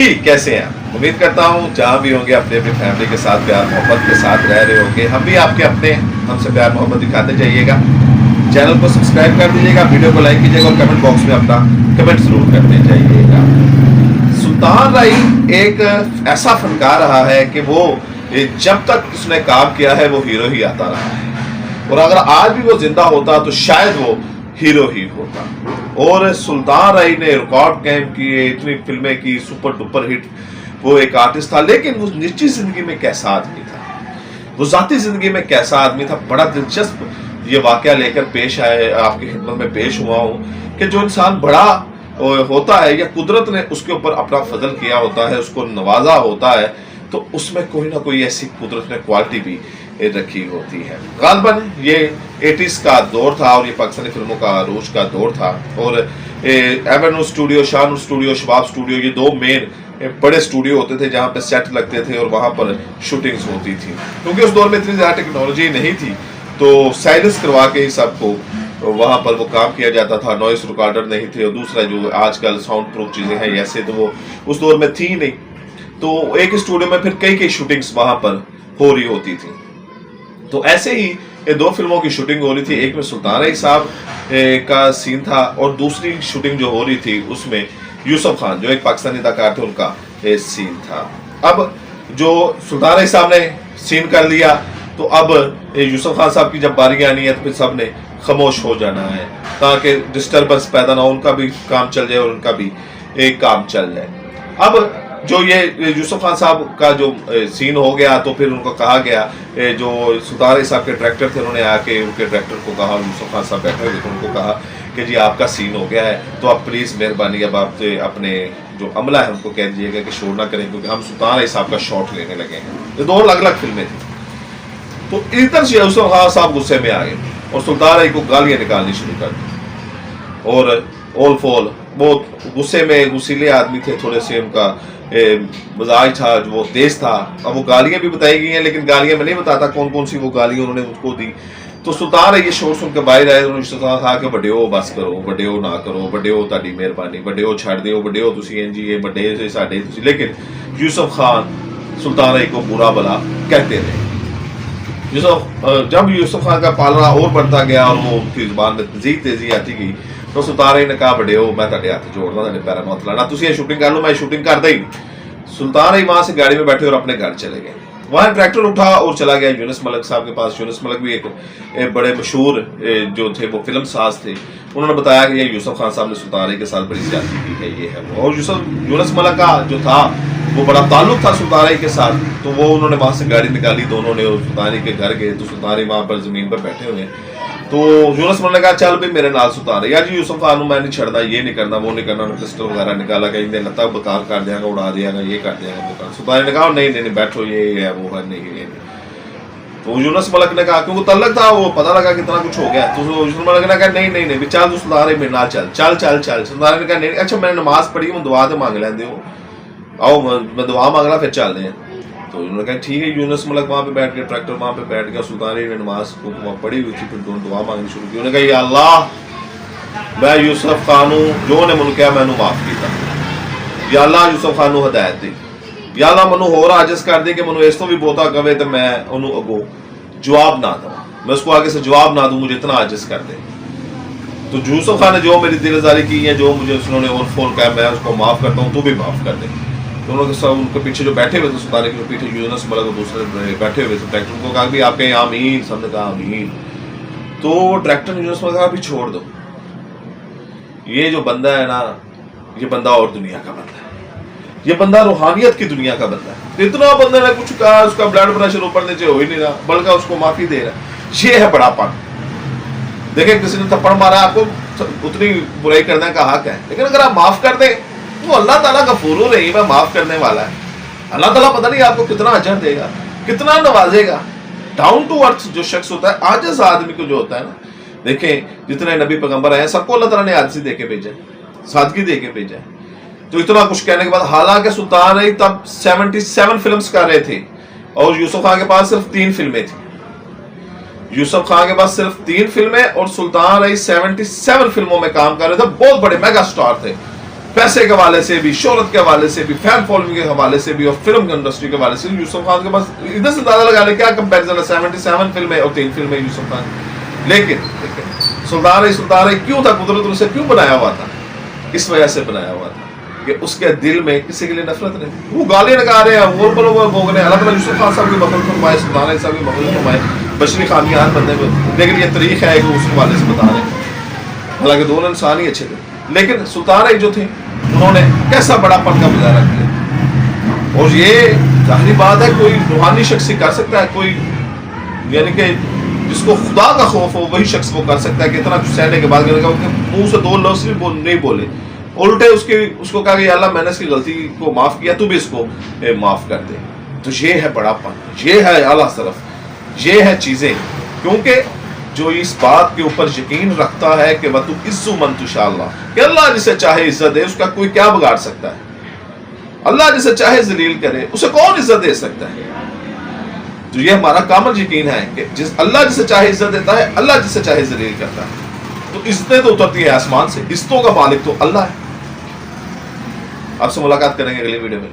कैसे हैं आप? उम्मीद करता हूँ जहाँ भी होंगे अपने अपनी फैमिली के साथ प्यार मोहब्बत के साथ रह रहे होंगे। हम भी आपके अपने हमसे प्यार मोहब्बत दिखाते जाइएगा। चैनल को सब्सक्राइब कर दीजिएगा, वीडियो को लाइक कीजिएगा और कमेंट बॉक्स में अपना कमेंट जरूर करते जाइएगा। सुल्तान राई एक ऐसा फनकार रहा है कि वो जब तक उसने काम किया है वो हीरो ही आता रहा है, और अगर आज भी वो जिंदा होता तो शायद वो हीरो ही होता। और सुल्तान राई ने रिकॉर्ड कायम किए, इतनी फिल्में की, सुपर डुपर हिट। वो एक आर्टिस्ट था, लेकिन वो निजी जिंदगी में कैसा आदमी था, वो जाती जिंदगी में कैसा आदमी था, बड़ा दिलचस्प ये वाकया लेकर पेश आए, आपकी खिदमत में पेश हुआ हूँ कि जो इंसान बड़ा होता है या कुदरत ने उसके ऊपर अपना फजल किया होता है, उसको नवाजा होता है, तो उसमें कोई ना कोई ऐसी कुदरत ने क्वालिटी भी रखी होती है। गालबन ये 80s का दौर था और ये पाकिस्तानी फिल्मों का अरूज का दौर था, और avenue studio, Shahnoor studio, Shabab studio, ये दो मेन बड़े स्टूडियो होते थे जहाँ पे सेट लगते थे और वहाँ पर शूटिंग्स होती थी। क्योंकि उस दौर में इतनी ज़्यादा टेक्नोलॉजी नहीं थी, तो साइलेंस करवा के ही सबको वहाँ पर वो काम किया जाता था। नॉइस रिकॉर्डर नहीं थे, और दूसरा जो आजकल साउंड प्रूफ चीज़ें हैं ऐसे तो वो उस दौर में थी नहीं। तो एक स्टूडियो में फिर कई शूटिंग्स वहाँ पर हो रही होती थी। तो ऐसे ही ये दो फिल्मों की शूटिंग हो रही थी, एक में सुल्तान राई साहब का सीन था और दूसरी शूटिंग जो हो रही थी उसमें यूसुफ खान जो एक पाकिस्तानी अदाकार थे उनका सीन था। अब जो सुल्तान राई साहब ने सीन कर लिया, तो अब यूसुफ खान साहब की जब बारी आनी है तो फिर सब ने खामोश हो जाना है ताकि डिस्टर्बेंस पैदा ना हो, उनका भी काम चल जाए और उनका भी एक काम चल जाए। अब जो ये यूसुफ खान साहब का जो सीन हो गया, तो फिर उनको कहा गया, जो सुल्तान राई साहब के डायरेक्टर थे उन्होंने आके उनके डायरेक्टर को कहा, यूसुफ खान साहब बैठे हुए थे, उनको कहा कि जी आपका सीन हो गया है, तो आप प्लीज़ मेहरबानी अब आप अपने जो अमला है उनको कह दीजिएगा कि शोर ना करें, क्योंकि हम सुल्तान राई साहब का शॉट लेने लगे हैं। ये दो अलग अलग फिल्में थी। तो इधर से यूसुफ खान साहब गुस्से में आ गए और सुल्तान राई को गालियाँ निकालनी शुरू कर दी, और ओल फोल वो गुस्से में गुस्सीले आदमी थे, थोड़े से उनका मजाज था जो वो तेज था। अब वो गालियाँ भी बताई गई हैं, लेकिन गालियाँ मैं नहीं बताता कौन कौन सी वो गालियाँ उन्होंने उसको दी। तो सुल्तान राई ये शोर सुन के बाहर आए, उन्होंने कहा कि बड़े बस करो, बड़े ना करो, बड़े ताड़ी मेहरबानी, बड़े छड़ दो, बड़े तुसी इंज ये बड़े से साडे तुसी। लेकिन यूसुफ खान सुल्तान राई को बुरा भला कहते रहे। जब यूसुफ खान का पालना और बढ़ता गया और वो उनकी जुबान में मजीद तेजी आती गई, तो सुल्तान राई ने कहा बड़े मैं तेरे हाथ जोड़ना, तेरे पैरों में हथ लाना, तुम ये शूटिंग कर लो, मैं शूटिंग करता ही नहीं। सुल्तान राई वहां से गाड़ी में बैठे और अपने घर चले गए। वहाँ ट्रैक्टर उठा और चला गया यूनुस मलिक साहब के पास। यूनुस मलिक भी एक बड़े मशहूर जो थे वो फिल्म साज थे। उन्होंने बताया कि ये यूसुफ खान साहब ने सुल्तान राई के साथ बड़ी ज्यादती की है, ये है वो। और यूनुस मलिक का जो था वो बड़ा ताल्लुक था सुल्तान राई के साथ, तो वो उन्होंने वहां से गाड़ी निकाली, दोनों ने सुल्तान राई के घर गए। तो सुल्तान राई वहां पर जमीन पर बैठे हुए हैं, तो यूनुस मलिक ने कहा चल भी मेरे नाल सुल्तान राई, यार जी यूसुफ खान मैं नहीं छड़ना, ये नहीं करना, वो नहीं करना। पिस्टल वगैरह निकाला कि इन्हें लता बेकार कर देगा, उड़ा देगा, ये कर देगा, वो कर। सुल्तान ने कहा नहीं बैठो, ये है वो है, नहीं। तो यूनुस मलिक ने कहा, क्योंकि तल्लक था, वो पता लगा कितना कुछ हो गया। तो यूनुस मलिक ने कहा नहीं चल तू सुल्तान राई मेरे नाल चल। सुल्तान ने कहा नहीं, अच्छा मैंने नमाज पढ़ी, मैं दुआ तो मांग लेंदे हो, आओ मैं दुआ मांगना फिर चलते हैं। तो उन्होंने कहा ठीक है। यूनुस मलिक वहाँ पे बैठ गया, ट्रैक्टर वहाँ पे बैठ गया। सुल्तान राई ने नमाज को पढ़ी हुई थी, फिर दुआ मांगनी शुरू की। उन्होंने कहा या अल्लाह मैं यूसुफ खान जो ने मैंने कहा मैंने माफ किया, या अल्लाह यूसुफ खान हदायत दी, या अल्लाह मैंने होर आजिज़ कर दी कि मैंने इस तो भी बहुता कवे तो मैं उन्होंने अगो जवाब ना दूँ, मैं उसको आगे से जवाब ना दूँ, मुझे इतना आजिज़ कर दे। तो यूसुफ खान ने जो मेरी दिलजारी की है, जो मुझे उन्होंने और फोन कहा, मैं उसको माफ़ करता हूँ, तू भी माफ़ कर दे। तो उन्होंने सब उनके पीछे जो बैठे हुए थे, सुल्तान के पीछे यूनुस मलिक और दूसरे बैठे हुए थे ट्रैक्टर, उनको कहा भी आपके यहाँ आमीन, सबने कहा आमीन। तो ट्रैक्टर ने यूनुस मलिक कहा भी छोड़ दो, ये जो बंदा है ना, ये बंदा और दुनिया का बंदा है, ये बंदा रूहानियत की दुनिया का बंदा है। तो इतना बंदा ने कुछ कहा, उसका ब्लड प्रेशर ऊपर नीचे हो ही नहीं रहा, बल्कि उसको माफी दे रहा है। ये है बड़ापन। देखें किसी ने थप्पड़ मारा, आपको उतनी बुराई करने का हक है, लेकिन अगर आप माफ कर दें तो अल्लाह ताला गफूर रहीम है, माफ करने वाला है। अल्लाह ताला पता नहीं आपको कितना अजर देगा, कितना नवाजेगा। डाउन टू अर्थ जो शख्स होता है, आजिज़ आदमी को जो होता है ना, देखें जितने नबी पैगंबर आए सबको अल्लाह ताला ने आजिज़ी देके भेजा है, सादगी देके भेजा है। तो इतना कुछ कहने के बाद, हालांकि सुल्तान राई तब 77 फिल्म्स कर रहे थे और यूसुफ खान के पास सिर्फ 3 फिल्में थी। यूसुफ खान के पास सिर्फ 3 फिल्में और सुल्तान राई 77 फिल्मों में काम कर रहे थे, बहुत बड़े मेगा स्टार थे। पैसे के हवाले से भी, शोहरत के हवाले से भी, फैन फॉलोइंग के हवाले से भी और फिल्म इंडस्ट्री के हवाले से यूसुफ खान के पास इधर से अंदाजा लगा ले क्या कंपैरिजन है। 77 फिल्म है और 3 फिल्म है यूसुफ खान। लेकिन सुल्तान क्यों था, कुदरत ने उसे क्यों बनाया हुआ था? इस वजह से बनाया हुआ था कि उसके दिल में किसी के लिए नफरत नहीं। वो गालियां लगा रहे हैं, वो बोलो वो भोग रहे हैं। अल्लाह ताला यूसुफ खान साहब की मदद फरमाए, सुल्तान साहब की मदद फरमाए, बशरी खामियान बंदे में। लेकिन ये तरीका है कि उस वाले से बता रहे हैं, हालांकि दोनों इंसान ही अच्छे थे। लेकिन सुल्तान जो थे उन्होंने कैसा बड़ापन का मुजाहरा किया। और ये जाहिर बात है कोई रूहानी शख्स ही कर सकता है, कोई यानी कि जिसको खुदा का खौफ हो वही शख्स वो कर सकता है कि इतना सहने के बाद मुंह से 2 लफ्ज़ नहीं बोले, उल्टे उसको कहा कि अल्लाह मैंने इसकी गलती को माफ़ किया, तू भी इसको माफ़ कर दे। तो ये है बड़ापन, ये है आला तरफ, ये है चीज़ें। क्योंकि जो इस बात के ऊपर यकीन रखता है कि वह तू इज्जु मन तुशाल्लाह, कि अल्लाह जिसे चाहे इज्जत दे, उसका कोई क्या बिगाड़ सकता है। अल्लाह जिसे चाहे जलील करे, उसे कौन इज्जत दे सकता है। तो ये हमारा कामल यकीन है कि अल्लाह जिसे चाहे इज्जत देता है, अल्लाह जिसे चाहे जलील करता है। तो इज्जतें तो उतरती है आसमान से, इज्जतों का मालिक तो अल्लाह है। आपसे मुलाकात करेंगे अगली वीडियो में।